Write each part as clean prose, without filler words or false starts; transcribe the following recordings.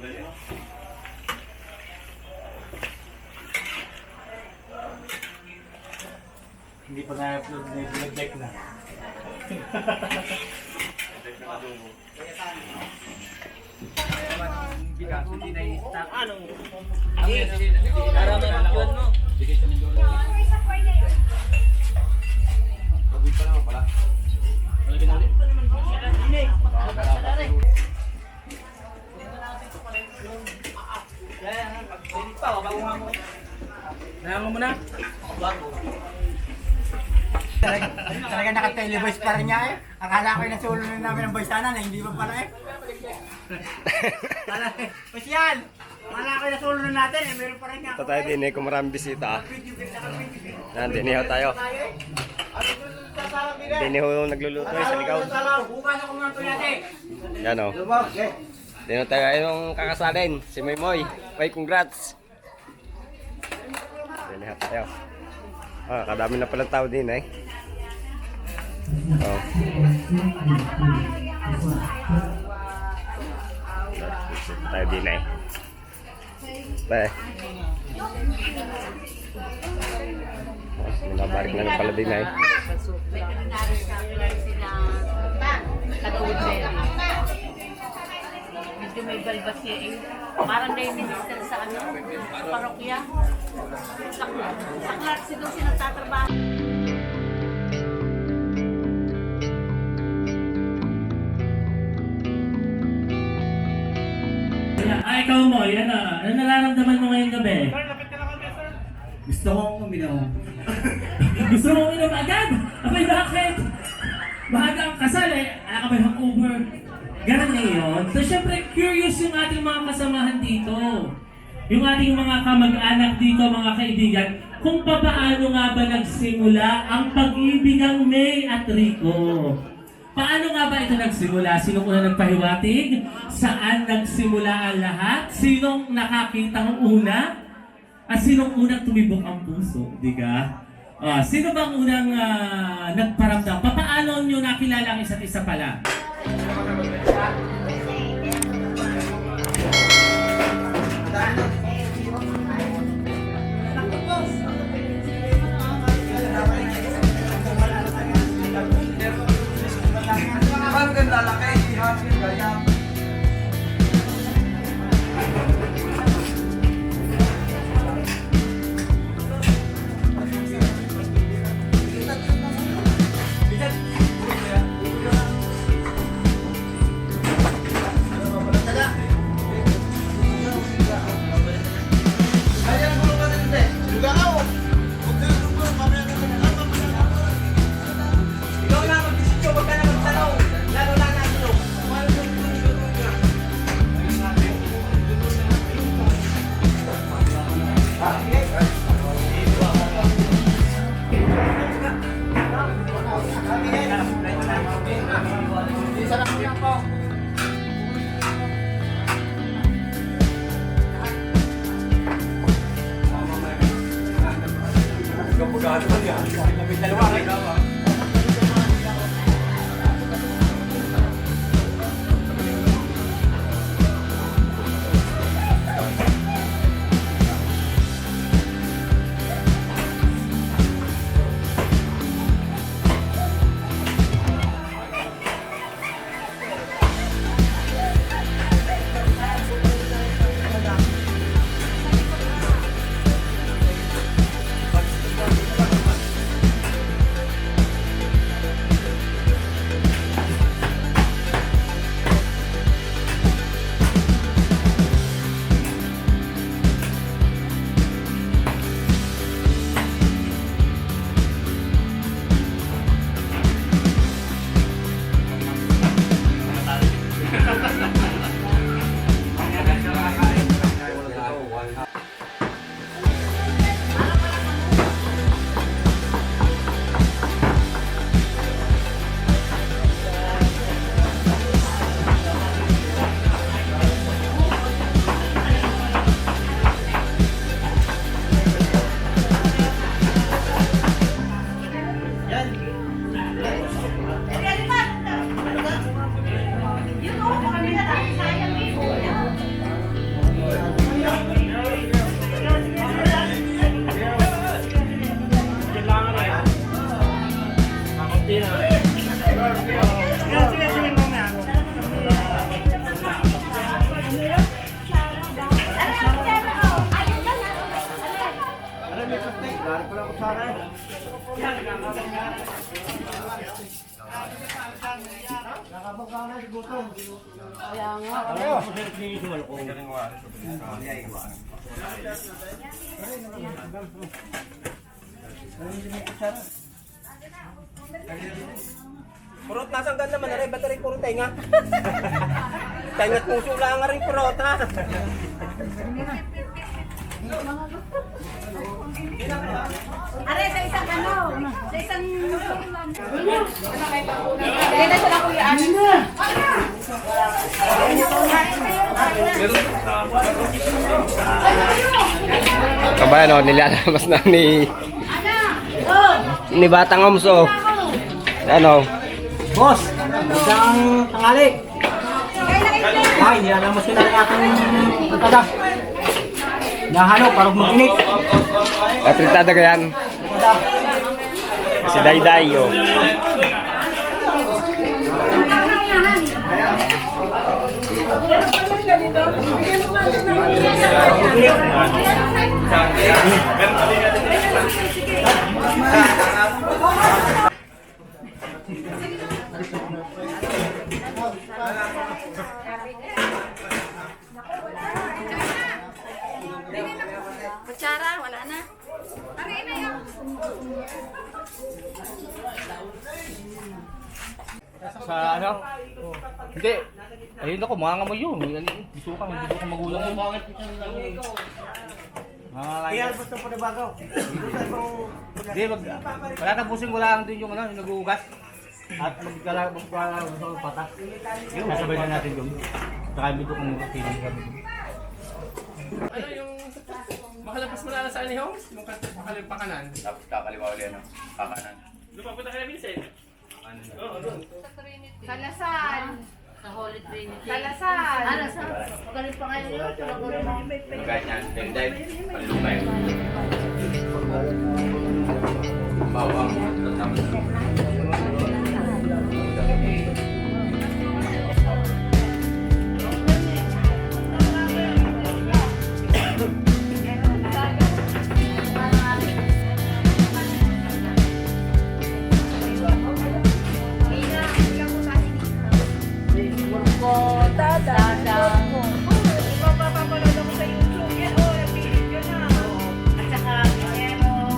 Hindi pa na-upload na yung deck na. Nalaman mo na? Talaga naka-televoice pa rin niya eh. Akala ko yung nasulo na namin ng voice sana na hindi pa pala eh. Pasyal! Akala ko yung nasulo na natin eh, meron pa rin nga. Ito tayo din eh, kung maraming bisita. Yan, dinihaw tayo. Dinihaw nagluluto eh sa ligaw. Bukas ako mga natin. Yan o. Dinihaw tayo yung kakasalin, si Moymoy. May congrats. Dinihaw tayo. Ah, kadami na palang tao din eh. Oh. Tayo din eh. Tayo. Nabalik na ng pala din eh. Veterinary shop lang sila Taga-Woodbury. Medyo may balbas niya eh. Parang na-minister sa ano, sa parokya. Sa Clark, doon siya nagtatrabaho. Ikaw mo, yan na. Ano nararamdaman mo ngayong gabi? Sir, lapit ka na kami sir. Gusto kong uminom. Gusto mong uminom agad? Abay, bakit? Bahaga ang kasal eh. Ala ka ba yung hangover? Ganun na yun. So, syempre, curious yung ating mga kasamahan dito. Yung ating mga kamag-anak dito, mga kaibigan, kung paano nga ba nagsimula ang pag-ibigang May at Rico. Paano nga ba ito nagsimula? Sinong una nagpahiwatig? Saan nagsimula ang lahat? Sinong nakakitang una? At sinong unang tumibok ang puso? Diga? Sino bang unang nagparamdam? Paano nyo nakilala ang isa't isa pala? Kaya nga. Purot nasang ganda man rin, ba't rin puro tenga? Tenga't puso lang nga rin purot ha. Are, sa isang ano, sa isang... Kaya na sila kuya Ano? Kabayan o, nilalabas na ni Batang Omso. Ano? Boss, isang tangali. Ay, nilalang mo sila ng ating pagkada. Nahalo, parang mag-init. Apritada ka yan. Si Dayday o. Kutsara, wala na. Ari na yun. Sa ano? Hindi. Ayun ako, mga ngamoy yun. Gusto ka magulang yun. Kaya gusto po na bago. Hindi, wala tapusin ko lang din yung ano, yung nag-uugas. At magkala sa patas. Nasabay na natin yun. Saka yung bito kung makakiling kami. Ano yung makalabas mo na sa ani homes? Yung pakanan. Tapos kakaliwa ulit, ano? Kakanan. Lumapunta ka na Vincent. Oo, doon. Kalasal. Sa Holy Trinity. Kalasal. Ano sa? Magaling pa kayo yun. Kahit yan, pendai, palulungay. Bawang. Ipapapanood ako sa YouTube yan. Oh, napilit yun na. At saka, Pinero,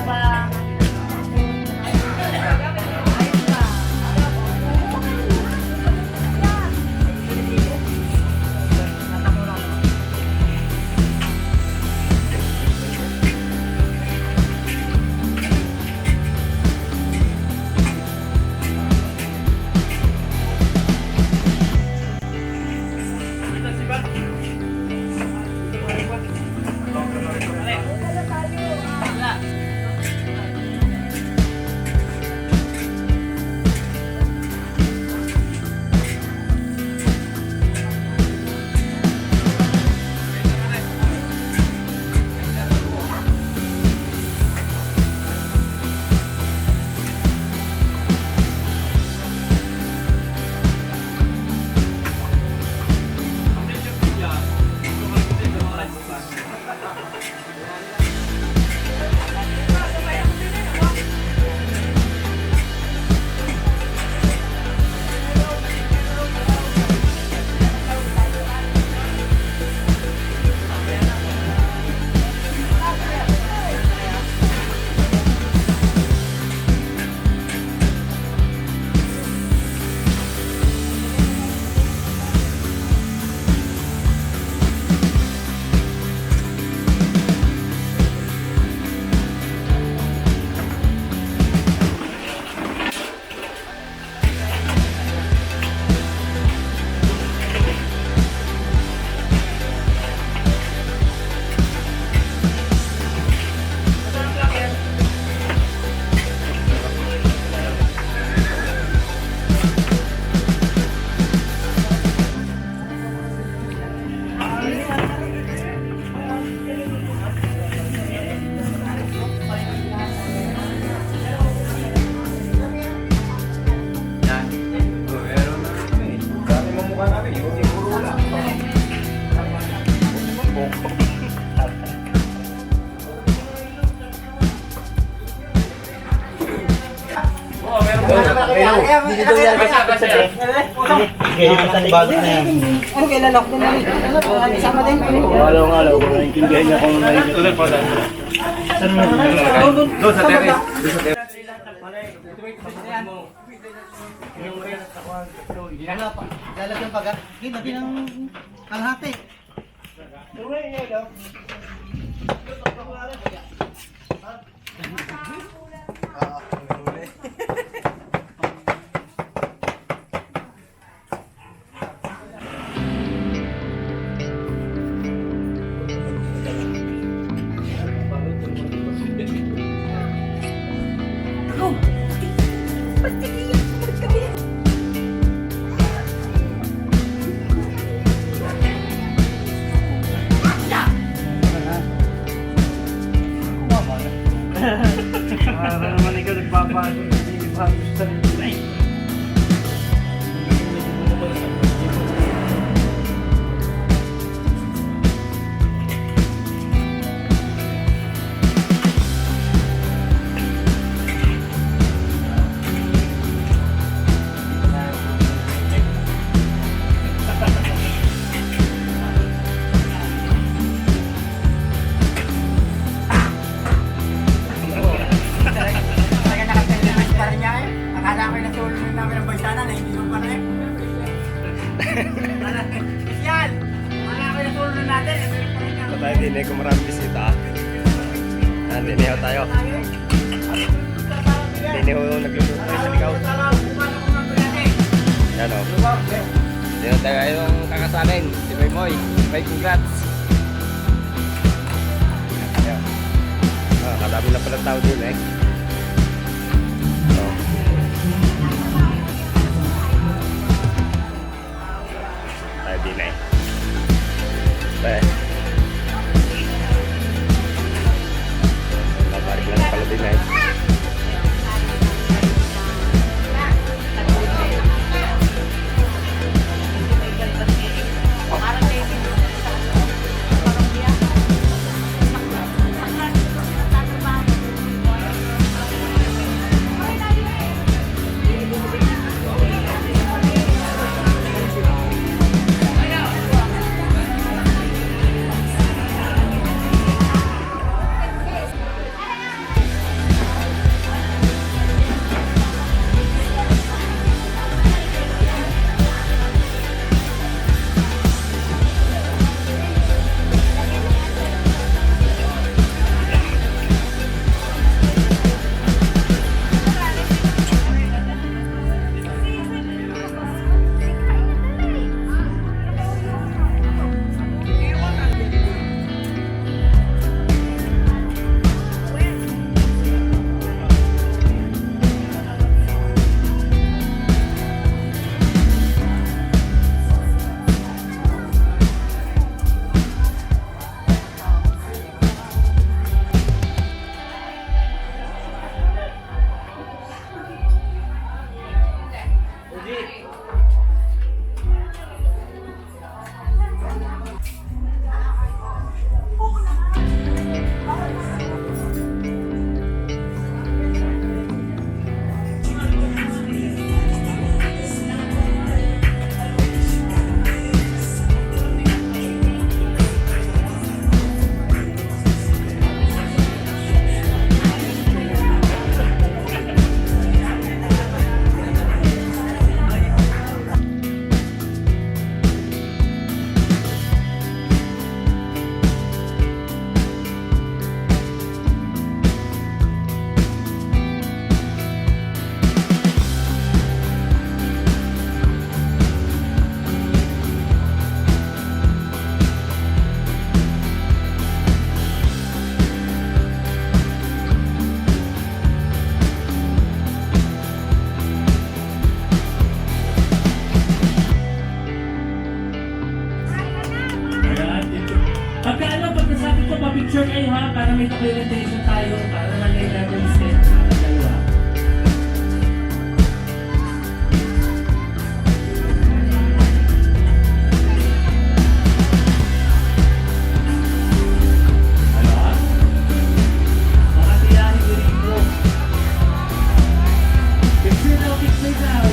Ubang. Dito daw yan. Ano kailan ako na rin? Sama din. Alaw-alaw ko naiintindihan niya kung naiintindihan ko. Doon sa terrace. Lalagyan pag lagi ng kalahati. Para naman ikaw nagpapago. Hindi ba gusto rin. Akala ko yung natulog namin ng baysana na hindi ko pa rin. Yan! Akala ko yung natulog natin. Ito tayo din eh, kung maraming bisita. Dinihaw tayo. Dinihaw nagluluto tayo sa ligaw. Yan o. Dinihaw tayo yung kakasalin. Si Maymoy. May congrats. Ayan. Kadami na pala tao din eh. Tayo din eh. Tayo. Babalik lang pala din eh. Parang may sa parokya. Saklat dito sinatatrabaho. picture kayo ha, para may documentation tayo, para naman may reference din sa dalawa. Ano ha? Mga tiyahin ko rito. Picture daw, picture daw.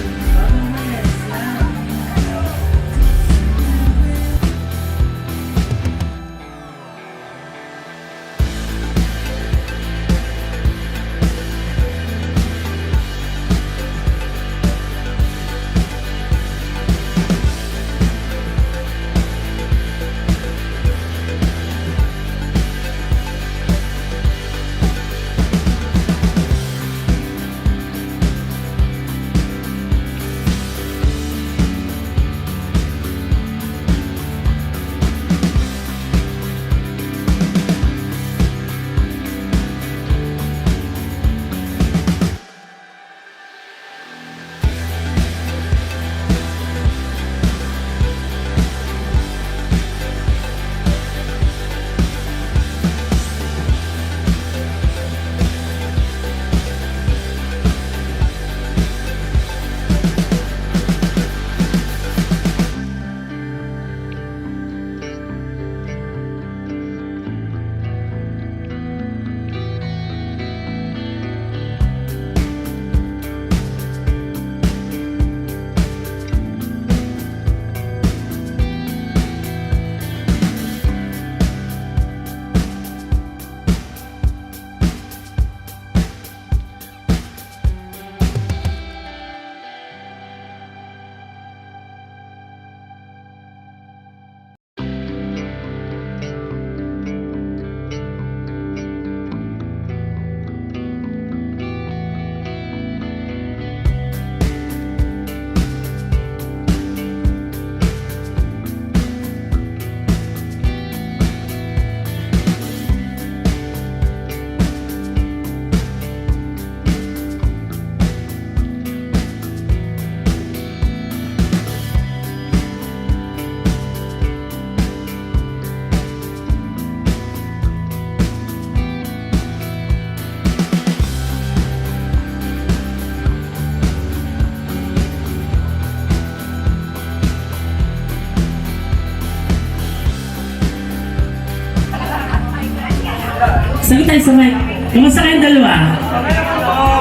Sabi tayo sa mic. Kumusta kayong dalawa?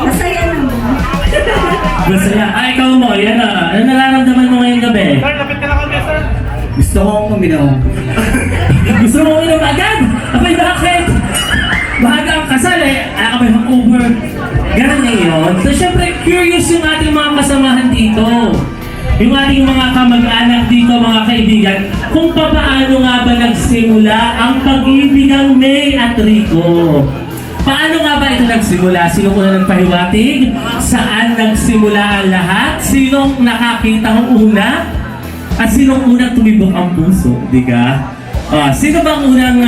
Masaya naman. Masaya. Ikaw mo, yan ano nararamdaman mo ngayong gabi? Sir, lapit ka na kami, sir. Gusto kong uminom. Gusto mo uminom agad? Abay, bakit? Bahaga ang kasal eh. Ka ba hangover? Ganun na yun. So, syempre, curious yung ating mga kasamahan dito. Yung ating mga kamag-anak dito, mga kaibigan, kung paano nga ba nagsimula ang pag-ibig ng May at Rico. Paano nga ba ito nagsimula? Sino una nagpahiwatig? Saan nagsimula ang lahat? Sinong nakakita ng una? At sinong unang tumibok ang puso? Di ka? Sino bang unang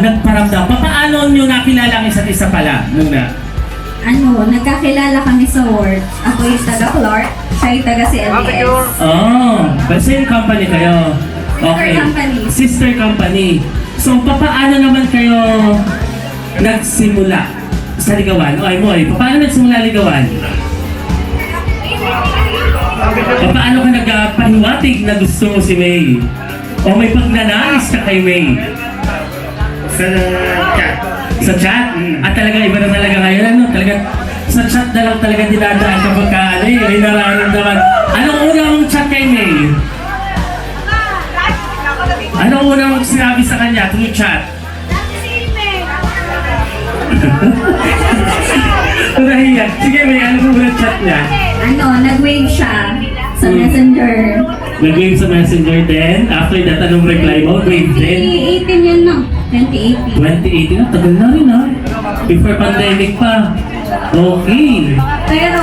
nagparamdam? Paano nyo nakilala ang isa't isa pala? Muna. Nagkakilala kami sa work. Ako yung taga Clark, siya yung taga CLDS. But same company kayo? Sister company. Sister company. So, paano naman kayo nagsimula sa ligawan? O, Moy, paano nagsimula ligawan? Paano ka nagpahiwatig na gusto mo si May? O may pagnanais ka kay May? Sa chat. Sa chat? At talaga iba na talaga ngayon, ano? Talaga, sa chat na lang talaga dinadaan kapag ka, may nararamdaman. Anong unang mong chat kay May? Anong unang mong sinabi sa kanya through chat? Nahiya. Sige, May, ano unang chat niya? Nag-wave siya sa messenger. Nag-wave sa messenger din. After that, anong reply mo? Wave din? 2018 yan, no? 2018. 2018 na, tagal na rin ha. Before pandemic pa. Okay. Pero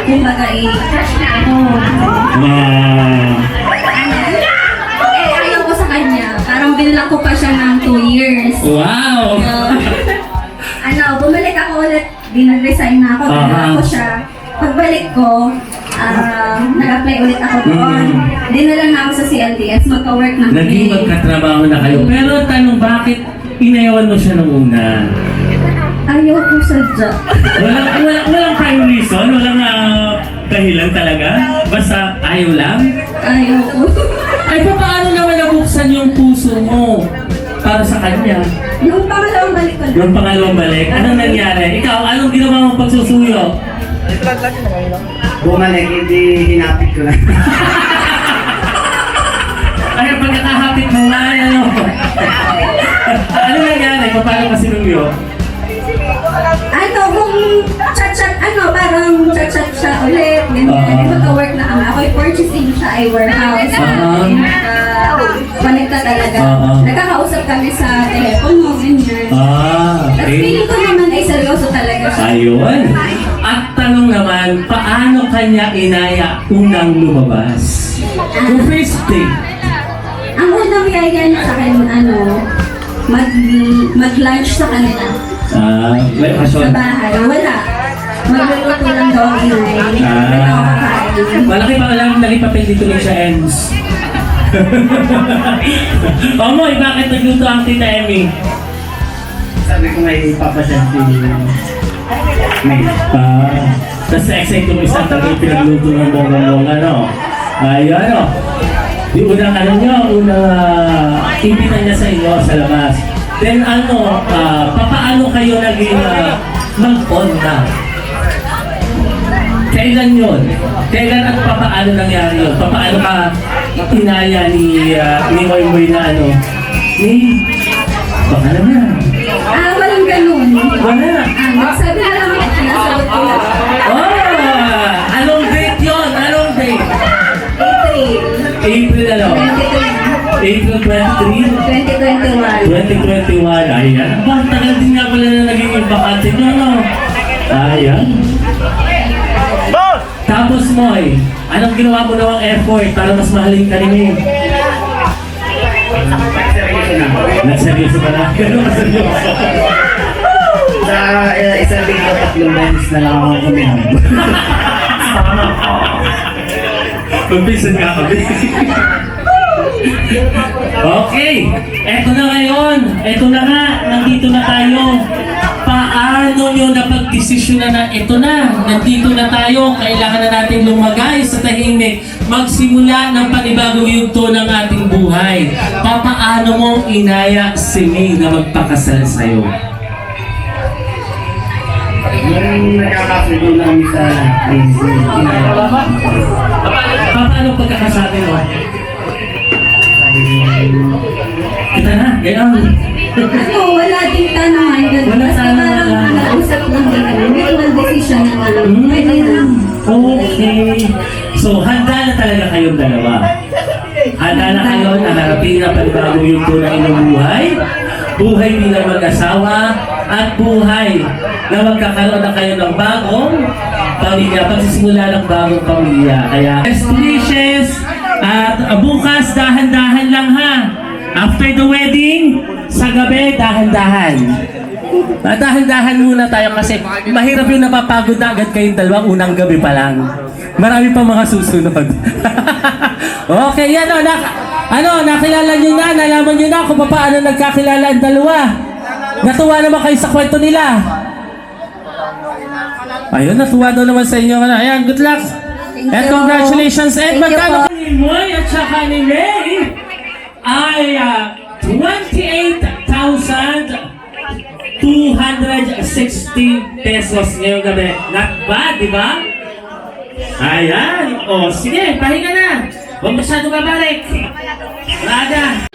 kumbaga crush na ako. Ayaw ko sa kanya. Parang binilak ko pa siya ng 2 years. Wow! Bumalik ako ulit. Nag-resign na ako. Dinala ko siya. Pagbalik ko, nag-apply ulit ako doon. Dinala na ako sa CLDS. Magka-work na Naging kami. magkatrabaho na kayo. Pero tanong, bakit inayawan mo siya nung una? Ayaw ko sadya. Walang prime reason? Walang dahilan talaga? Basta ayaw lang? Ayaw ko. Ay, paano naman nabuksan yung puso mo para sa kanya? Yung pangalawang balik ko. Yung pangalawang balik, anong nangyari? Ikaw, anong ginawa mong pagsusuyo? Bumalik, hindi hinapit ko lang. Ay, pagkakahapit mo nga, ano? Ano nangyari? Paano ka sinuyo? Kung chat-chat, parang chat-chat siya ulit. Ganyan, magka-work na kami. Ako'y purchasing siya ay warehouse. Connecta talaga. Nagkakausap kami sa telepono, ganyan. Tapos Okay. feeling ko naman ay seryoso talaga siya. Ayun. At tanong naman, paano kanya inaya unang lumabas? Yung first day. Ang unang yaya niya sa akin, mag-lunch sa kanila. May Sa okasyon. bahay. Wala. Magluluto lang daw ang inay. Malaki pa alam, naging papel dito ni siya, Ems. Moy, bakit nagluto ang tita Emmy? Sabi ko may papasyan si May. Tapos excited ko isang tagal pinagluto ng bonggang ano. Yung unang unang impitan niya sa inyo sa labas. Then papaano kayo naging mag-on na? Kailan yun? Kailan at papaano nangyari yun? Papaano ka inaya ni Moy Moy na baka naman. Walang ganun. Wala. Nagsabi na lang ako, nasagot ko lang. Anong date yun? Anong date? April. April April 23? 2021. 2021. Ayan. Bakit tagal din nga pala na naging bakante nyo, no? Ayan. Tapos, Moy, anong ginawa mo nawang effort para mas mahalin ka ni May? Nagseryoso ka na? Ganun ka seryoso? Sa isang linggo, 3 beses na lang ako uminom. Pagpisan ka kami. Okay, eto na ngayon. Eto na nga, nandito na tayo. Paano paano nyo napag-desisyon na ito na, nandito na tayo, kailangan na natin lumagay sa tahimik, magsimula ng panibagong yugto ng ating buhay. Papaano mo inaya si May na magpakasal sa'yo? Yung nakakasundo namin sa Paano pagkakasabi mo? Kita na, gano'n. Ano, wala din tanungan. Wala Basta tanungan. parang nag-usap lang din. Mutual decision na lang. Pwede na. Okay. So, handa na talaga kayong dalawa. Handa na kayo na harapin na panibagong yugto ng inyong buhay. Buhay bilang mag-asawa at buhay na magkakaroon na kayo ng bagong pamilya. Pagsisimula ng bagong pamilya. Kaya, best wishes at bukas dahan-dahan lang ha. After the wedding, sa gabi, dahan-dahan. Dahan-dahan muna tayo kasi mahirap yung napapagod na agad kayong dalawa unang gabi pa lang. Marami pa mga susunod. Okay, yan o. Nakilala nyo na, nalaman nyo na kung paano nagkakilala ang dalawa. Natuwa naman kayo sa kwento nila. Ayun, natuwa daw naman sa inyo. Ayan, good luck. And congratulations. And magkano ni Moy at saka ni May ay 28,260 pesos ngayong gabi. Not bad, di ba? Ayan. O, sige, pahinga na. Huwag masyado babalik. Raga.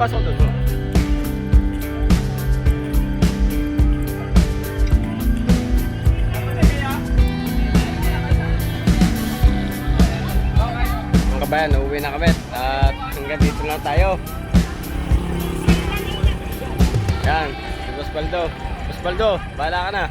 pasok doon. Mga kabayan, uuwi na kami at hanggang dito lang tayo. Yan, si Boss Baldo. Boss Baldo, bahala ka na.